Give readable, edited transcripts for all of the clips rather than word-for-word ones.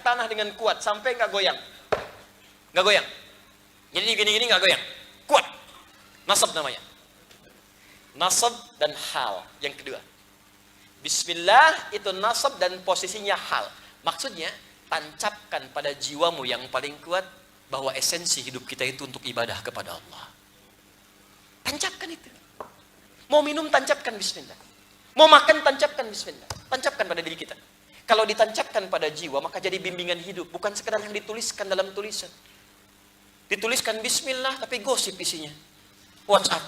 angkat tanah dengan kuat sampai nggak goyang. Nggak goyang. Jadi gini-gini nggak goyang. Kuat. Nasab namanya. Nasab dan hal yang kedua. Bismillah itu nasab dan posisinya hal. Maksudnya, tancapkan pada jiwamu yang paling kuat bahwa esensi hidup kita itu untuk ibadah kepada Allah. Tancapkan itu. Mau minum, tancapkan bismillah. Mau makan, tancapkan bismillah. Tancapkan pada diri kita. Kalau ditancapkan pada jiwa, maka jadi bimbingan hidup. Bukan sekedar yang dituliskan dalam tulisan. Dituliskan bismillah, tapi gosip isinya. WhatsApp.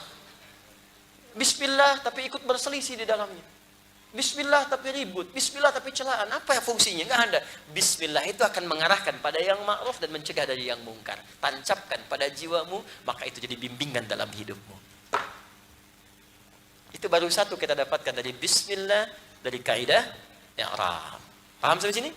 Bismillah, tapi ikut berselisih di dalamnya. Bismillah, tapi ribut. Bismillah, tapi celaan. Apa ya fungsinya? Nggak ada. Bismillah itu akan mengarahkan pada yang ma'ruf dan mencegah dari yang mungkar. Tancapkan pada jiwamu, maka itu jadi bimbingan dalam hidupmu. Itu baru satu kita dapatkan dari bismillah, dari kaidah i'rab. Paham sampai sini?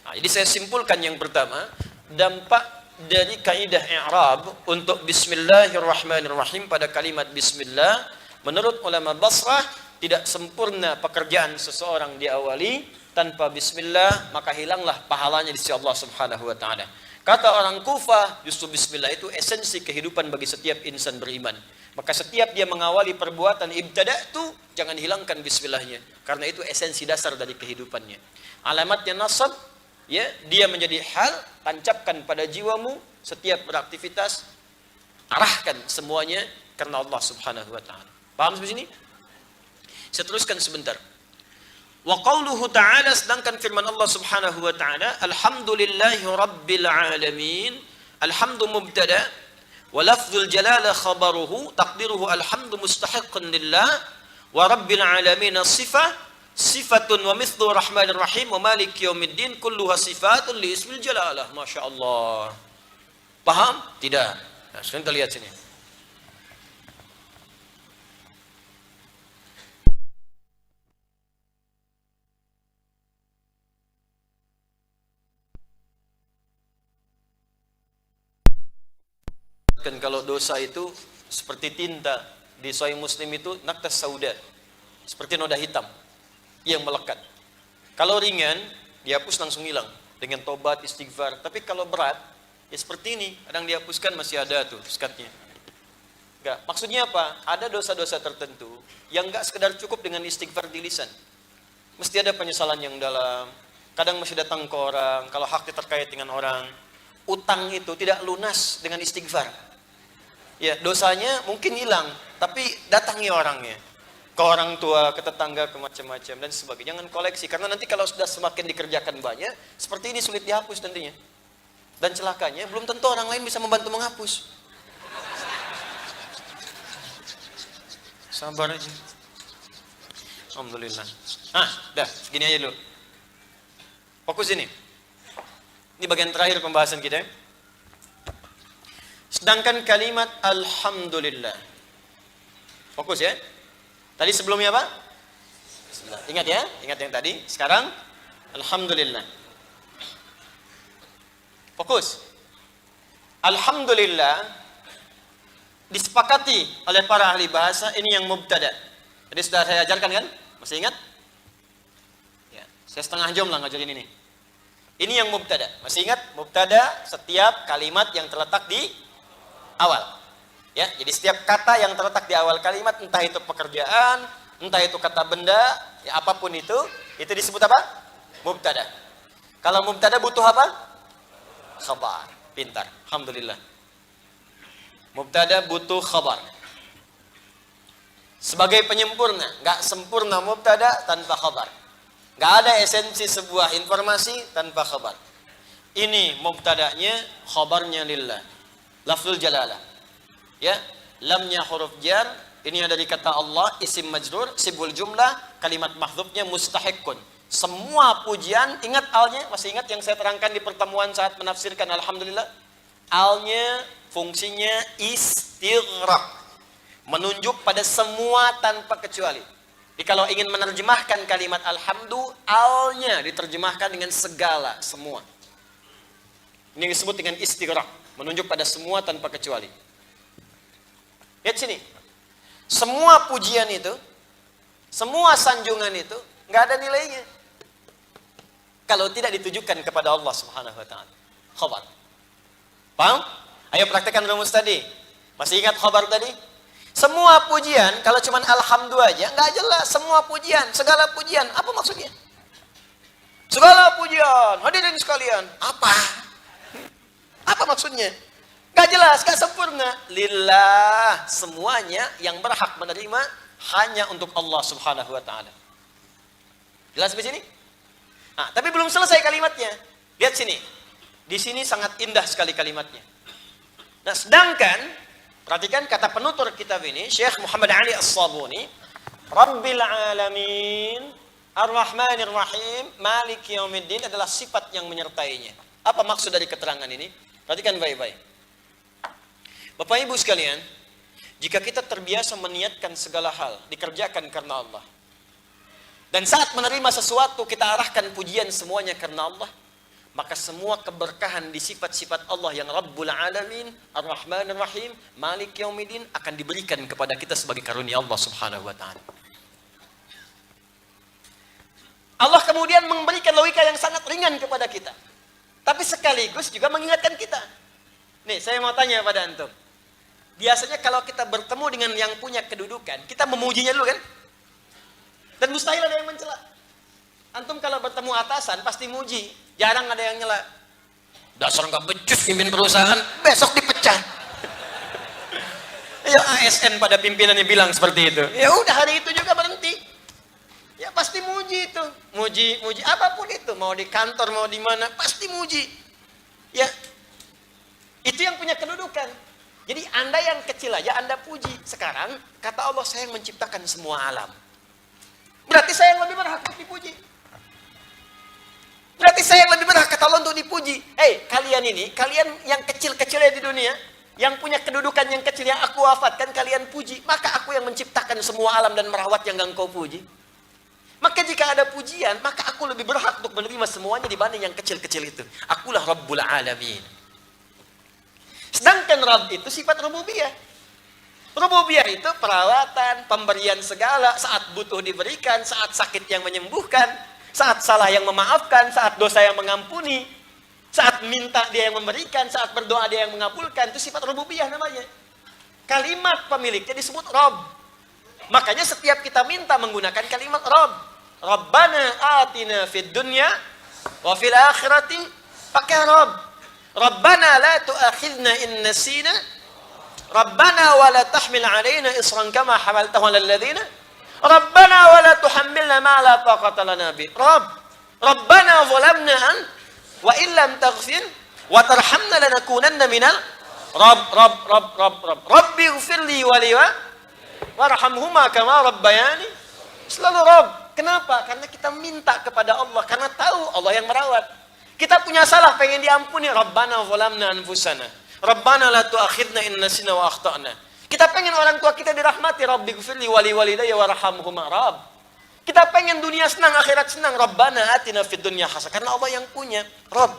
Nah, jadi saya simpulkan yang pertama, dampak dari kaidah i'rab untuk bismillahirrahmanirrahim pada kalimat bismillah, menurut ulama Basrah, tidak sempurna pekerjaan seseorang diawali tanpa bismillah, maka hilanglah pahalanya di sisi Allah Subhanahu wa taala. Kata orang Kufah, justru bismillah itu esensi kehidupan bagi setiap insan beriman. Maka setiap dia mengawali perbuatan ibtada'tu, jangan hilangkan bismillahnya, karena itu esensi dasar dari kehidupannya. Alamatnya nasab, ya, dia menjadi hal, tancapkan pada jiwamu setiap beraktivitas, arahkan semuanya karena Allah Subhanahu wa taala. Paham sampai sini? Saya teruskan sebentar. Wa qauluhu ta'ala, sedangkan firman Allah Subhanahu wa taala, alhamdulillahi rabbil alamin. Alhamdu mubtada wa lafdzul jalala khabaruhu taqdiruhu alhamdu mustahiqqun lillah wa rabbil alamin sifah sifatun wa mithlu rahmanir rahim wa maliki yaumiddin kulluha sifatun li ismil jalalah. Masya Allah. Paham? Tidak. Nah, sekarang kita lihat sini. Kan kalau dosa itu seperti tinta, di Sahih Muslim itu naktas sauda, seperti noda hitam yang melekat. Kalau ringan, dihapus langsung hilang dengan tobat, istighfar. Tapi kalau berat, ya seperti ini, kadang dihapuskan masih ada tuh sekatnya. Enggak, maksudnya apa? Ada dosa-dosa tertentu yang enggak sekedar cukup dengan istighfar di lisan. Mesti ada penyesalan yang dalam. Kadang masih datang ke orang, kalau haknya terkait dengan orang. Utang itu tidak lunas dengan istighfar. Ya, dosanya mungkin hilang, tapi datangi orangnya. Ke orang tua, ke tetangga, ke macam-macam dan sebagainya. Jangan koleksi, karena nanti kalau sudah semakin dikerjakan banyak, seperti ini sulit dihapus nantinya. Dan celakanya, belum tentu orang lain bisa membantu menghapus. Sabar aja. Alhamdulillah. Dah, gini aja dulu. Fokus ini. Ini bagian terakhir pembahasan kita. Sedangkan kalimat alhamdulillah. Fokus ya. Tadi sebelumnya apa? Ingat ya, ingat yang tadi. Sekarang alhamdulillah. Fokus. Alhamdulillah disepakati oleh para ahli bahasa ini yang mubtada. Jadi sudah saya ajarkan kan? Masih ingat? Ya, saya setengah jam lah ngajarin ini. Ini yang mubtada. Masih ingat? Mubtada setiap kalimat yang terletak di awal. Ya, jadi setiap kata yang terletak di awal kalimat, entah itu pekerjaan, entah itu kata benda, ya apapun itu disebut apa? Mubtada. Kalau mubtada butuh apa? Khabar. Pintar. Alhamdulillah. Mubtada butuh khabar. Sebagai penyempurna, nggak sempurna mubtada tanpa khabar. Nggak ada esensi sebuah informasi tanpa khabar. Ini mubtadanya, khabarnya lillah. Lafzul jalalah. Ya, lamnya huruf jar, ini ada dari kata Allah, isim majrur, sibul jumlah, kalimat mahdzufnya mustahiqqun. Semua pujian, ingat alnya, masih ingat yang saya terangkan di pertemuan saat menafsirkan alhamdulillah? Alnya fungsinya istighraq, menunjuk pada semua tanpa kecuali. Jadi kalau ingin menerjemahkan kalimat alhamdu, alnya diterjemahkan dengan segala, semua. Ini disebut dengan istighraq, menunjuk pada semua tanpa kecuali. Lihat sini. Semua pujian itu, semua sanjungan itu nggak ada nilainya. kalau tidak ditujukan kepada Allah Subhanahu wa taala. Khabar. Paham? Ayo praktekkan rumus tadi. Masih ingat khabar tadi? Semua pujian kalau cuma alhamdulillah aja nggak jelas. Semua pujian, segala pujian, apa maksudnya? Segala pujian, hadirin sekalian, apa? Apa maksudnya? Gak jelas, gak sempurna. Lillah, semuanya yang berhak menerima hanya untuk Allah Subhanahu wa taala. Jelas sampai sini? Nah, tapi belum selesai kalimatnya. Lihat sini. Di sini sangat indah sekali kalimatnya. Nah, sedangkan perhatikan kata penutur kitab ini, Syekh Muhammad Ali As-Sabuni, Rabbil Alamin, Ar-Rahmanir Rahim, Maliki Yaumiddin adalah sifat yang menyertainya. Apa maksud dari keterangan ini? Perhatikan baik-baik. Bapak Ibu sekalian, jika kita terbiasa meniatkan segala hal dikerjakan karena Allah, dan saat menerima sesuatu kita arahkan pujian semuanya karena Allah, maka semua keberkahan di sifat-sifat Allah yang Rabbul Alamin, Ar-Rahmanir Rahim, Maliki Yaumiddin akan diberikan kepada kita sebagai karunia Allah Subhanahu wa taala. Allah kemudian memberikan logika yang sangat ringan kepada kita. Tapi sekaligus juga mengingatkan kita. Nih, saya mau tanya pada antum. Biasanya kalau kita bertemu dengan yang punya kedudukan, kita memujinya dulu kan? Dan mustahil ada yang mencela. Antum kalau bertemu atasan pasti muji. Jarang ada yang nyela. Dasar nggak becus pimpin perusahaan, besok dipecat. Ya ASN pada pimpinannya bilang seperti itu. Ya udah hari itu juga berhenti. Ya pasti muji itu, muji apapun itu, mau di kantor mau di mana pasti muji. Ya, itu yang punya kedudukan. Jadi Anda yang kecil aja Anda puji. Sekarang kata Allah saya yang menciptakan semua alam. Berarti saya yang lebih berhak untuk dipuji. Berarti saya yang lebih berhak kata Allah untuk dipuji. Kalian ini, kalian yang kecil-kecilnya di dunia, yang punya kedudukan yang kecil yang aku wafatkan kalian puji, maka aku yang menciptakan semua alam dan merawat yang engkau puji. Maka jika ada pujian, maka aku lebih berhak untuk menerima semuanya dibanding yang kecil-kecil itu. Akulah Rabbul Alamin. Sedangkan Rabb itu sifat rububiyah. Rububiyah itu perawatan, pemberian segala, saat butuh diberikan, saat sakit yang menyembuhkan, saat salah yang memaafkan, saat dosa yang mengampuni, saat minta dia yang memberikan, saat berdoa dia yang mengabulkan. Itu sifat rububiyah namanya. Kalimat pemiliknya disebut Rabb. Makanya setiap kita minta menggunakan kalimat Rabb. Rabbana atina fid dunya wa fil akhirati, pakai Rabb. Rabbana la tu'akhidna in nasina. Rabbana wa la tahmil alaina isran kama hamaltahu alal ladzina. Rabbana wa la tuhammilna ma la taqata lana bi. Rabbana zalamna wa illam taghfir wa tarhamna lanakunanna minal Rabb. Rabbi ighfirli wa li warhamhuma kama rabbayani. Selalu Rabb. Kenapa? Karena kita minta kepada Allah, karena tahu Allah yang merawat. Kita punya salah pengen diampuni, Rabbana zalamna anfusana. Rabbana la tu'akhidna in nasina wa akhtana. Kita pengen orang tua kita dirahmati, Rabbighfirli wa li walidayya warhamhuma. Rabb. Kita pengen dunia senang, akhirat senang, Rabbana atina fid dunya hasanah. Karena Allah yang punya, Rabb.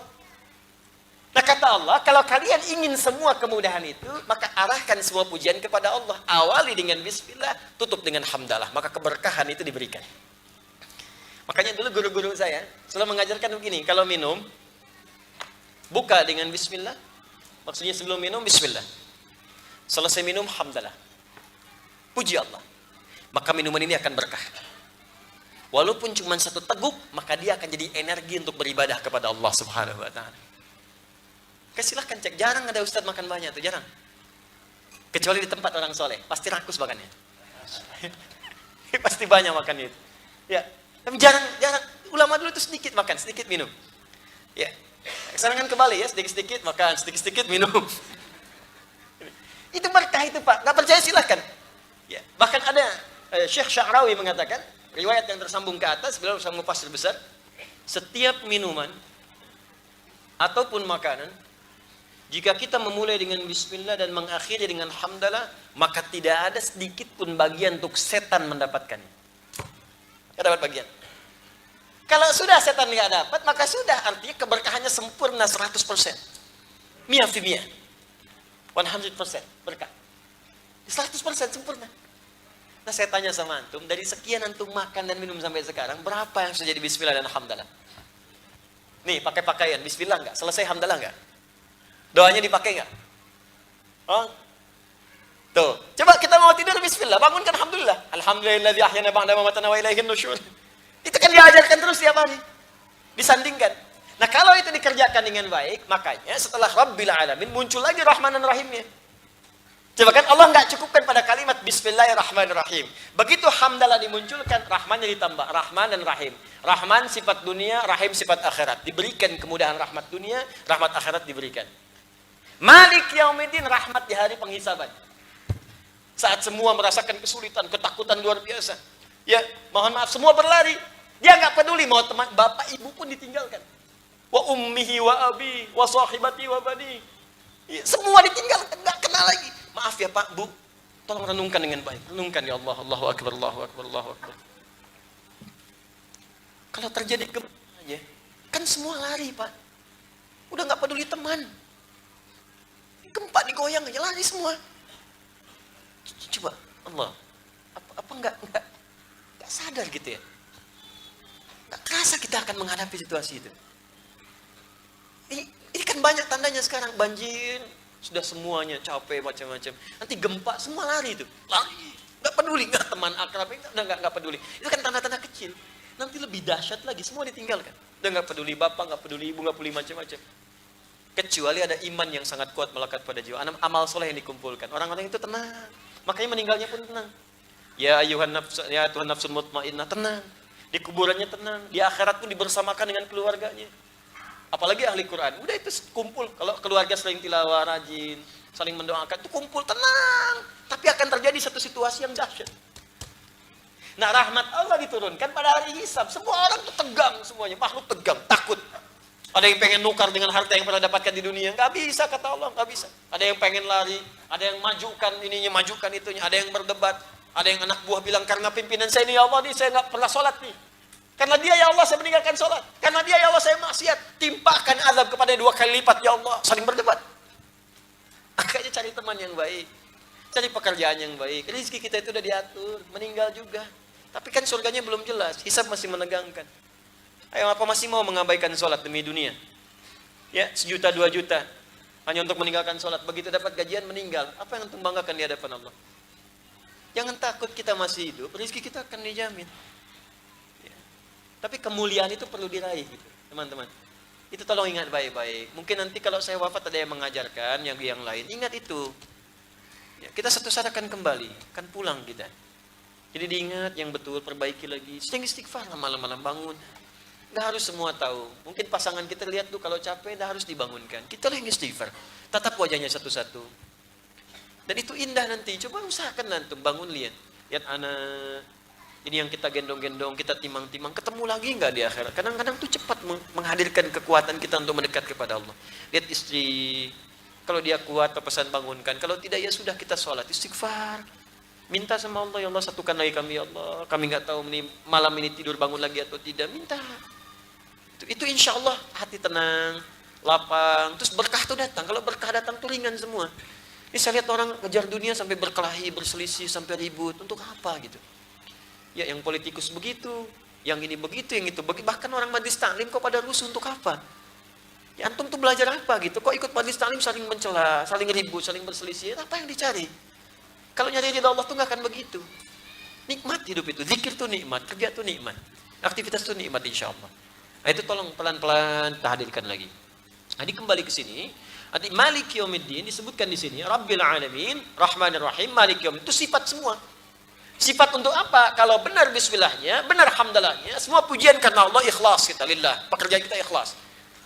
Nah kata Allah, kalau kalian ingin semua kemudahan itu, maka arahkan semua pujian kepada Allah. Awali dengan bismillah, tutup dengan hamdalah. Maka keberkahan itu diberikan. Makanya dulu guru-guru saya selalu mengajarkan begini, kalau minum, buka dengan bismillah. Maksudnya sebelum minum, bismillah. Selesai minum, hamdalah. Puji Allah. Maka minuman ini akan berkah. Walaupun cuma satu teguk, maka dia akan jadi energi untuk beribadah kepada Allah Subhanahu wa ta'ala. Silahkan cek, jarang ada ustadz makan banyak tuh, jarang. Kecuali di tempat orang soleh, pasti rakus makannya. Pasti banyak makan itu. Ya, tapi jarang. Ulama dulu itu sedikit makan, sedikit minum. Ya, sekarang kan kembali ya, sedikit-sedikit makan, sedikit-sedikit minum. Itu berkah itu Pak, nggak percaya silahkan. Ya, bahkan ada Syekh Sya'rawi mengatakan, riwayat yang tersambung ke atas, beliau sang mufassir besar, setiap minuman ataupun makanan, jika kita memulai dengan bismillah dan mengakhiri dengan hamdalah, maka tidak ada sedikit pun bagian untuk setan mendapatkannya. Tidak dapat bagian. Kalau sudah setan tidak dapat, maka sudah, artinya keberkahannya sempurna 100%. Mia fi mia. 100% berkah. 100% sempurna. Nah saya tanya sama antum, dari sekian antum makan dan minum sampai sekarang, berapa yang sudah jadi bismillah dan hamdalah? Nih, pakai pakaian, bismillah enggak? Selesai hamdalah enggak? Doanya dipakai enggak? Oh. Tuh, coba kita mau tidur bismillah, bangunkan alhamdulillah. Alhamdulillahzi ahyana ba'da ma matana wa ilaihin nusyur. Itu kan diajarkan terus tiap hari. Disandingkan. Nah, kalau itu dikerjakan dengan baik, makanya setelah Rabbil Alamin muncul lagi Rahman dan Rahimnya. Coba kan Allah nggak cukupkan pada kalimat Bismillahirrahmanirrahim. Begitu hamdalah dimunculkan, Rahmannya ditambah, Rahman dan Rahim. Rahman sifat dunia, Rahim sifat akhirat. Diberikan kemudahan rahmat dunia, rahmat akhirat diberikan. Malik Yaumiddin, rahmat di hari penghisaban. Saat semua merasakan kesulitan, ketakutan luar biasa. Ya, mohon maaf, semua berlari. Dia nggak peduli mau teman, bapak ibu pun ditinggalkan. Wa ummihi wa abi wa sahibati wa bani. Ya, semua ditinggalkan, nggak kenal lagi. Maaf ya Pak, Bu, tolong renungkan dengan baik. Renungkan ya Allah, Allahu Akbar, Allahu Akbar, Allahu Akbar. Kalau terjadi gempa aja, kan semua lari Pak. Udah nggak peduli teman. Gempa digoyang aja lari semua. Coba Allah, apa nggak sadar gitu ya? Nggak kerasa kita akan menghadapi situasi itu. Ini kan banyak tandanya sekarang, banjir. Sudah semuanya capek macam-macam. Nanti gempa semua lari itu. Lari. Nggak peduli. Nggak teman akrab. Nggak peduli. Itu kan tanda-tanda kecil. Nanti lebih dahsyat lagi. Semua ditinggalkan. Udah nggak peduli bapak, nggak peduli ibu, nggak peduli macam-macam. Kecuali ada iman yang sangat kuat melekat pada jiwa. Amal soleh yang dikumpulkan. Orang-orang itu tenang. Makanya meninggalnya pun tenang. Ya Tuhan nafsul mutmainnah, tenang. Di kuburannya tenang. Di akhirat pun dibersamakan dengan keluarganya. Apalagi ahli Quran, udah itu kumpul. Kalau keluarga sering tilawah, rajin, saling mendoakan, itu kumpul tenang. Tapi akan terjadi satu situasi yang dahsyat. Nah, rahmat Allah diturunkan pada hari hisab. Semua orang itu tegang semuanya, makhluk tegang, takut. Ada yang pengen nukar dengan harta yang pernah dapatkan di dunia, nggak bisa kata Allah, nggak bisa. Ada yang pengen lari, ada yang majukan ininya, majukan itunya, ada yang berdebat, ada yang anak buah bilang karena pimpinan saya ini ya Allah nih, saya nggak pernah sholat nih. Karena dia ya Allah saya meninggalkan sholat. Karena dia ya Allah saya maksiat. Timpakan azab kepada 2 kali lipat ya Allah. Saling berdebat. Makanya cari teman yang baik. Cari pekerjaan yang baik. Rezeki kita itu udah diatur. Meninggal juga. Tapi kan surganya belum jelas. Hisab masih menegangkan. Ayo apa masih mau mengabaikan sholat demi dunia? Ya 1 juta 2 juta. Hanya untuk meninggalkan sholat. Begitu dapat gajian meninggal. Apa yang untuk membanggakan di hadapan Allah? Jangan takut kita masih hidup. Rezeki kita akan dijamin. Tapi kemuliaan itu perlu diraih gitu, teman-teman. Itu tolong ingat baik-baik. Mungkin nanti kalau saya wafat ada yang mengajarkan, yang lain. Ingat itu. Ya, kita satu saat akan kembali, akan pulang kita. Jadi diingat yang betul, perbaiki lagi. Sering istighfar, malam-malam bangun. Nggak harus semua tahu. Mungkin pasangan kita lihat tuh kalau capek, nggak harus dibangunkan. Kita lah yang istighfar. Tatap wajahnya satu-satu. Dan itu indah nanti. Coba usahakan nanti bangun lihat. Lihat anak. Ini yang kita gendong-gendong, kita timang-timang, ketemu lagi nggak di akhirat? Kadang-kadang tuh cepat menghadirkan kekuatan kita untuk mendekat kepada Allah. Lihat istri, kalau dia kuat, pesan bangunkan. Kalau tidak, ya sudah kita sholat, istighfar. Minta sama Allah, ya Allah satukan lagi kami, ya Allah. Kami nggak tahu malam ini tidur bangun lagi atau tidak. Minta. Itu insya Allah hati tenang, lapang. Terus berkah tuh datang. Kalau berkah datang tuh ringan semua. Ini saya lihat orang ngejar dunia sampai berkelahi, berselisih, sampai ribut. Untuk apa gitu? Ya yang politikus begitu, yang ini begitu, yang itu begitu. Bahkan orang majlis taklim kok pada rusuh untuk apa? Ya antum tuh belajar apa gitu? Kok ikut majlis taklim saling mencela, saling ribut, saling berselisih? Apa yang dicari? Kalau nyari ridha Allah tuh nggak akan begitu. Nikmat hidup itu, zikir tuh nikmat, kerja tuh nikmat, aktivitas tuh nikmat insya Allah. Nah itu tolong pelan-pelan kita hadirkan lagi. Nah kembali ke sini. Nanti Malik Yaumiddin disebutkan di sini, Rabbil Alamin, Rahmanir Rahim, Malik Yaumiddin itu sifat semua. Sifat untuk apa? Kalau benar bismillahnya, benar hamdalahnya, semua pujian karena Allah, ikhlas kita lillah. Pekerjaan kita ikhlas.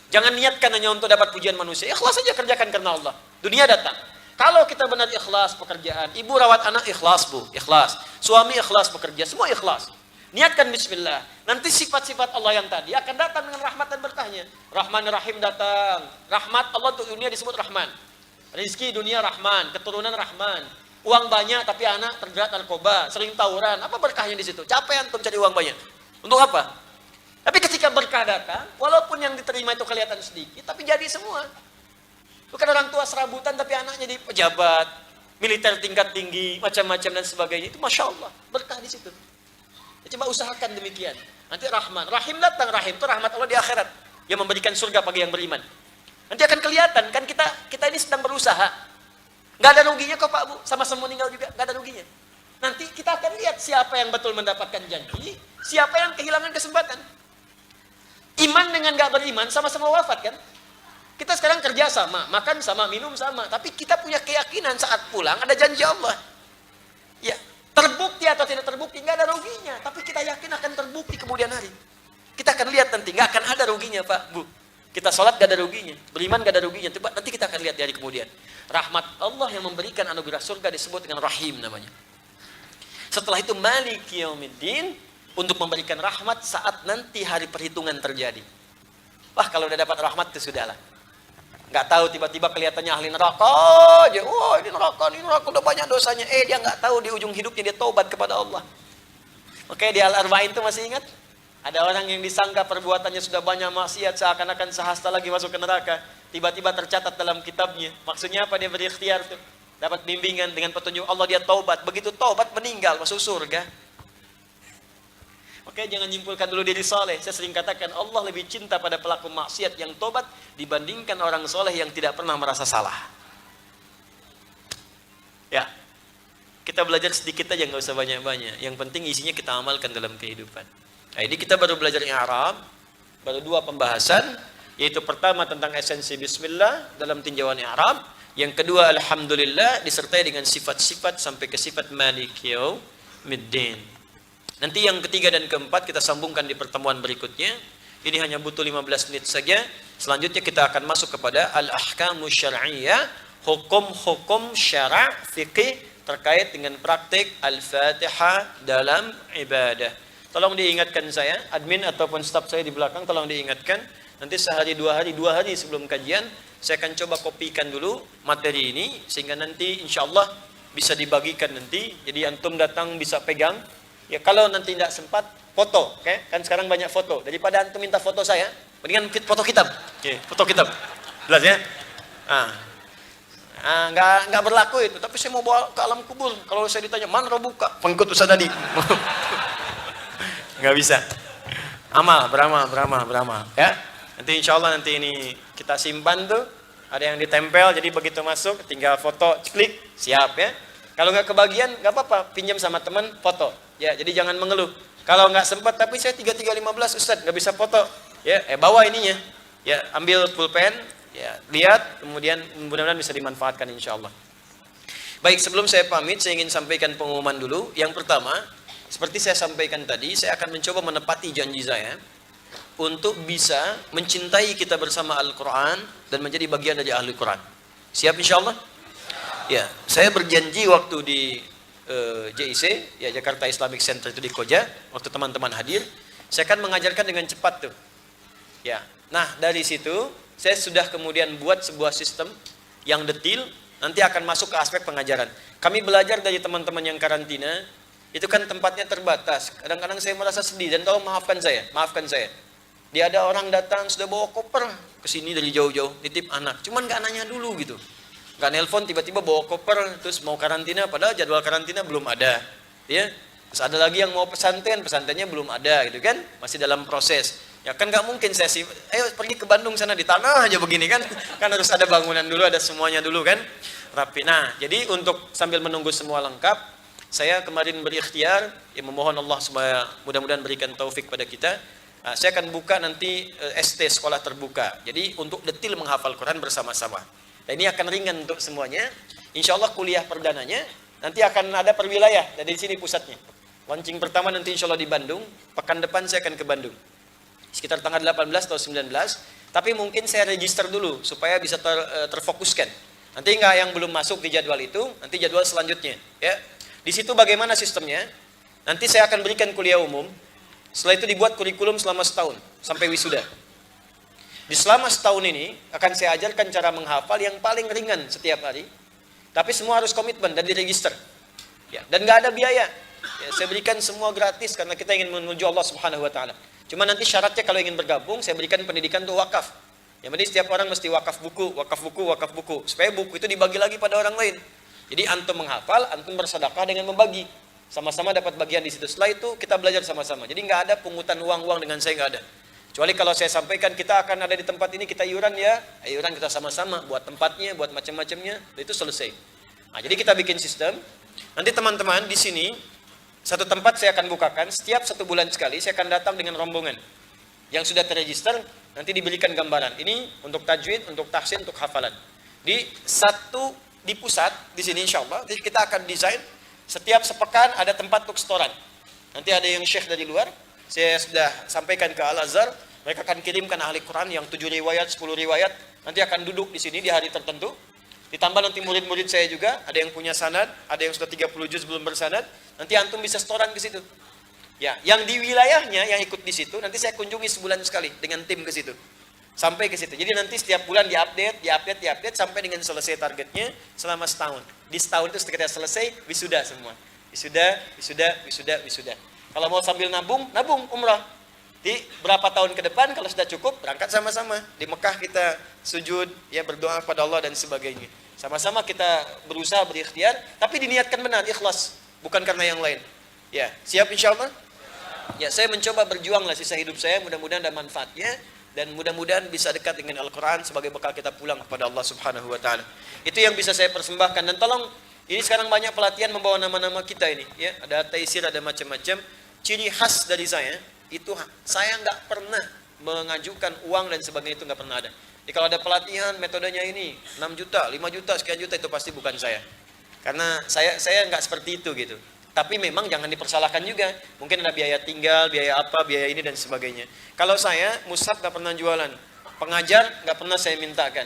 Jangan niatkan hanya untuk dapat pujian manusia. Ikhlas saja kerjakan karena Allah. Dunia datang. Kalau kita benar ikhlas pekerjaan, ibu rawat anak ikhlas bu, ikhlas. Suami ikhlas bekerja, semua ikhlas. Niatkan bismillah. Nanti sifat-sifat Allah yang tadi akan datang dengan rahmat dan berkahnya. Rahman Rahim datang. Rahmat Allah untuk dunia disebut Rahman. Rizki dunia Rahman, keturunan Rahman. Uang banyak tapi anak terjerat narkoba, sering tawuran. Apa berkahnya di situ? Capek antum cari uang banyak. Untuk apa? Tapi ketika berkah datang, walaupun yang diterima itu kelihatan sedikit, tapi jadi semua. Bukan orang tua serabutan tapi anaknya di pejabat, militer tingkat tinggi, macam-macam dan sebagainya. Itu Masya Allah, berkah di situ. Ya, coba usahakan demikian. Nanti Rahman, Rahim datang, Rahim itu rahmat Allah di akhirat. yang memberikan surga bagi yang beriman. Nanti akan kelihatan kan kita ini sedang berusaha. Nggak ada ruginya kok Pak Bu, sama-sama meninggal juga nggak ada ruginya. Nanti kita akan lihat siapa yang betul mendapatkan janji, siapa yang kehilangan kesempatan. Iman dengan nggak beriman sama-sama wafat kan? Kita sekarang kerja sama, makan sama, minum sama, tapi kita punya keyakinan saat pulang ada janji Allah. Ya, terbukti atau tidak terbukti nggak ada ruginya, tapi kita yakin akan terbukti kemudian hari. Kita akan lihat nanti, nggak akan ada ruginya Pak Bu. Kita sholat gak ada ruginya, beriman gak ada ruginya. Coba nanti kita akan lihat di hari kemudian. Rahmat Allah yang memberikan anugerah surga disebut dengan Rahim namanya. Setelah itu Maliki Yaumiddin, untuk memberikan rahmat saat nanti hari perhitungan terjadi. Wah, kalau udah dapat rahmat itu sudahlah. Nggak tahu tiba-tiba kelihatannya ahli neraka aja. Wah, ini neraka udah banyak dosanya. Dia nggak tahu di ujung hidupnya dia taubat kepada Allah. Oke, di Al-Arba'in itu masih ingat? Ada orang yang disangka perbuatannya sudah banyak maksiat, seakan-akan sehasta lagi masuk ke neraka. Tiba-tiba tercatat dalam kitabnya. Maksudnya apa? Dia berikhtiar tuh. Dapat bimbingan dengan petunjuk Allah, dia taubat. Begitu taubat meninggal masuk surga. Oke, jangan nyimpulkan dulu diri soleh. Saya sering katakan Allah lebih cinta pada pelaku maksiat yang taubat dibandingkan orang soleh yang tidak pernah merasa salah. Ya, kita belajar sedikit aja, nggak usah banyak-banyak. Yang penting isinya kita amalkan dalam kehidupan. Nah, ini kita baru belajar i'rab, baru 2 pembahasan, yaitu pertama tentang esensi bismillah dalam tinjauan i'rab, yang kedua alhamdulillah disertai dengan sifat-sifat sampai ke sifat maliki yaumiddin. Nanti yang ketiga dan keempat kita sambungkan di pertemuan berikutnya. Ini hanya butuh 15 menit saja. Selanjutnya kita akan masuk kepada al-ahkamu syar'iyyah, hukum-hukum syara' fikih terkait dengan praktik al-Fatihah dalam ibadah. Tolong diingatkan saya, admin ataupun staf saya di belakang, tolong diingatkan. Nanti sehari 2 hari sebelum kajian, saya akan coba kopikan dulu materi ini, sehingga nanti insya Allah bisa dibagikan nanti. Jadi antum datang bisa pegang. Ya kalau nanti tidak sempat, foto. Okay? Kan sekarang banyak foto. Daripada antum minta foto saya, mendingan foto kitab. Okay, foto kitab. Jelas ya? Nggak berlaku itu. Tapi saya mau bawa ke alam kubur. Kalau saya ditanya, mana buka? Pengikut Ustaz tadi. Nggak bisa. Beramal ya. Nanti insya Allah nanti ini kita simpan tuh, ada yang ditempel, jadi begitu masuk tinggal foto, klik, siap ya. Kalau nggak kebagian nggak apa-apa, pinjam sama teman foto ya. Jadi jangan mengeluh kalau nggak sempat, tapi saya 3315 Ustaz nggak bisa foto ya, bawa ininya ya, ambil pulpen ya, lihat, kemudian mudah-mudahan bisa dimanfaatkan insya Allah. Baik, sebelum saya pamit saya ingin sampaikan pengumuman dulu. Yang pertama, seperti saya sampaikan tadi, saya akan mencoba menepati janji saya untuk bisa mencintai kita bersama Al-Quran dan menjadi bagian dari ahli Quran. Siap insya Allah? Ya, saya berjanji waktu di JIC, ya Jakarta Islamic Center itu di Koja, waktu teman-teman hadir, saya akan mengajarkan dengan cepat tuh. Ya, nah dari situ saya sudah kemudian buat sebuah sistem yang detail, nanti akan masuk ke aspek pengajaran. Kami belajar dari teman-teman yang karantina. Itu kan tempatnya terbatas. Kadang-kadang saya merasa sedih dan tolong maafkan saya. Dia ada orang datang sudah bawa koper ke sini dari jauh-jauh, titip anak. Cuman nggak nanya dulu gitu. Nggak nelpon, tiba-tiba bawa koper terus mau karantina, padahal jadwal karantina belum ada. Ya. Terus ada lagi yang mau pesantrennya belum ada gitu kan, masih dalam proses. Ya kan nggak mungkin saya sih, ayo pergi ke Bandung sana di tanah aja begini kan. Kan harus ada bangunan dulu, ada semuanya dulu kan. Rapi. Nah, jadi untuk sambil menunggu semua lengkap, saya kemarin berikhtiar, ya memohon Allah supaya mudah-mudahan berikan taufik pada kita. Saya akan buka nanti ST sekolah terbuka. Jadi untuk detil menghafal Quran bersama-sama. Dan ini akan ringan untuk semuanya. Insya Allah kuliah perdananya nanti akan ada per wilayah. Dari sini pusatnya. Launching pertama nanti insya Allah di Bandung. Pekan depan saya akan ke Bandung. Sekitar tanggal 18 atau 19. Tapi mungkin saya register dulu supaya bisa terfokuskan. Nanti nggak yang belum masuk di jadwal itu, nanti jadwal selanjutnya. Ya. Di situ bagaimana sistemnya? Nanti saya akan berikan kuliah umum. Setelah itu dibuat kurikulum selama setahun sampai wisuda. Di selama setahun ini akan saya ajarkan cara menghafal yang paling ringan setiap hari. Tapi semua harus komitmen dan diregister. Ya, dan nggak ada biaya. Ya, saya berikan semua gratis karena kita ingin menuju Allah Subhanahu wa taala. Cuma nanti syaratnya kalau ingin bergabung, saya berikan pendidikan untuk wakaf. Yang penting setiap orang mesti wakaf buku, supaya buku itu dibagi lagi pada orang lain. Jadi antum menghafal, antum bersedekah dengan membagi. Sama-sama dapat bagian di situ. Setelah itu kita belajar sama-sama. Jadi nggak ada pungutan uang-uang dengan saya, nggak ada. Kecuali kalau saya sampaikan kita akan ada di tempat ini, kita iuran ya, iuran kita sama-sama buat tempatnya, buat macam-macamnya, itu selesai. Nah, jadi kita bikin sistem. Nanti teman-teman di sini satu tempat saya akan bukakan, setiap 1 bulan sekali saya akan datang dengan rombongan yang sudah terregister, nanti diberikan gambaran. Ini untuk tajwid, untuk tahsin, untuk hafalan. Di pusat di sini insyaallah, jadi kita akan desain setiap sepekan ada tempat untuk setoran. Nanti ada yang syekh dari luar, saya sudah sampaikan ke Al-Azhar, mereka akan kirimkan ahli Quran yang 7 riwayat, 10 riwayat, nanti akan duduk di sini di hari tertentu. Ditambah nanti murid-murid saya juga, ada yang punya sanad, ada yang sudah 30 juz belum bersanad, nanti antum bisa setoran ke situ. Ya, yang di wilayahnya yang ikut di situ, nanti saya kunjungi sebulan sekali dengan tim ke situ. Sampai ke situ. Jadi nanti setiap bulan diupdate sampai dengan selesai targetnya selama setahun. Di setahun itu setelah selesai, wisuda semua. Wisuda. Kalau mau sambil nabung umrah. Di berapa tahun ke depan kalau sudah cukup, berangkat sama-sama. Di Mekah kita sujud, ya berdoa kepada Allah dan sebagainya. Sama-sama kita berusaha berikhtiar, tapi diniatkan benar, ikhlas, bukan karena yang lain. Ya, siap insyaallah? Ya, saya mencoba berjuanglah sisa hidup saya, mudah-mudahan ada manfaatnya dan mudah-mudahan bisa dekat dengan Al-Quran sebagai bekal kita pulang kepada Allah Subhanahu wa taala. Itu yang bisa saya persembahkan, dan tolong, ini sekarang banyak pelatihan membawa nama-nama kita ini, ya, ada taisir, ada macam-macam. Ciri khas dari saya itu, saya nggak pernah mengajukan uang dan sebagainya, itu nggak pernah ada. Jadi kalau ada pelatihan metodenya ini 6 juta, 5 juta, sekian juta, itu pasti bukan saya. Karena saya nggak seperti itu gitu. Tapi memang jangan dipersalahkan juga. Mungkin ada biaya tinggal, biaya apa, biaya ini dan sebagainya. Kalau saya, mushaf nggak pernah jualan. Pengajar nggak pernah saya mintakan.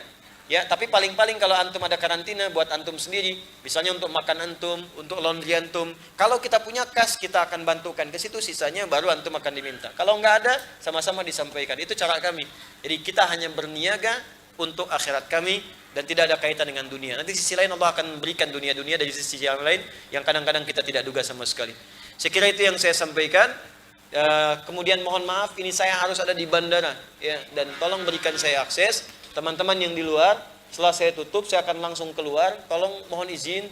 Ya, tapi paling-paling kalau antum ada karantina buat antum sendiri, misalnya untuk makan antum, untuk laundry antum. Kalau kita punya kas, kita akan bantukan ke situ, sisanya baru antum akan diminta. Kalau nggak ada, sama-sama disampaikan. Itu cara kami. Jadi kita hanya berniaga untuk akhirat kami dan tidak ada kaitan dengan dunia. Nanti sisi lain Allah akan memberikan dunia-dunia dari sisi yang lain yang kadang-kadang kita tidak duga sama sekali. Saya kira itu yang saya sampaikan. Kemudian mohon maaf, ini saya harus ada di bandara, ya, dan tolong berikan saya akses. Teman-teman yang di luar, setelah saya tutup, saya akan langsung keluar. Tolong mohon izin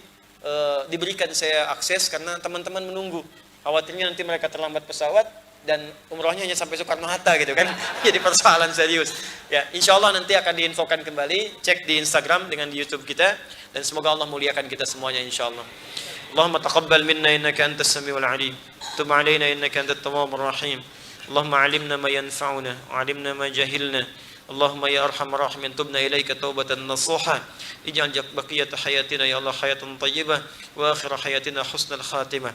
diberikan saya akses karena teman-teman menunggu. Khawatirnya nanti mereka terlambat pesawat dan umrohnya hanya sampai Soekarno-Hatta gitu kan. Jadi persoalan serius. Ya, insya Allah nanti akan diinfokan kembali. Cek di Instagram dengan di YouTube kita, dan semoga Allah muliakan kita semuanya insya Allah. Allahumma taqabbal minna innaka antas samiul alim. Tub alaina innaka antat tawwabur rahim. Allahumma alimna ma yanfa'una wa alimna ma jahilna. Allahumma ya arhamar rahimin, tubna ilaika taubatan nasuha. Ij'al baqiyata hayatina ya Allah hayatan tayyibah wa akhir hayatina husnal khatimah.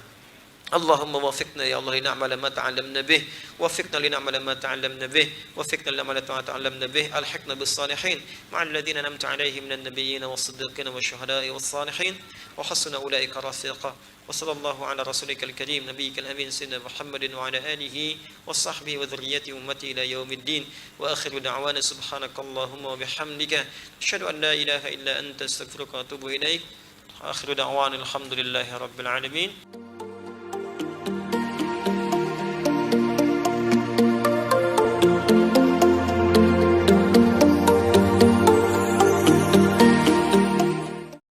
اللهم وفقنا يا الله لنعمل ما تعلمنا به، وفقنا لنعمل ما تعلمنا به، وفقنا لنعمل ما تعلمنا به، ألحقنا بالصالحين مع الذين أنعمت عليهم من النبيين والصديقين والشهداء والصالحين وحسن أولئك رفيقا. وصلى الله على رسولك الكريم نبيك الأمين سيدنا محمد وعلى آله وصحبه وذريته أمته إلى يوم الدين. وآخر دعوانا سبحانك اللهم وبحمدك أشهد أن لا إله إلا أنت أستغفرك وأتوب إليك. آخر دعوانا الحمد لله رب العالمين.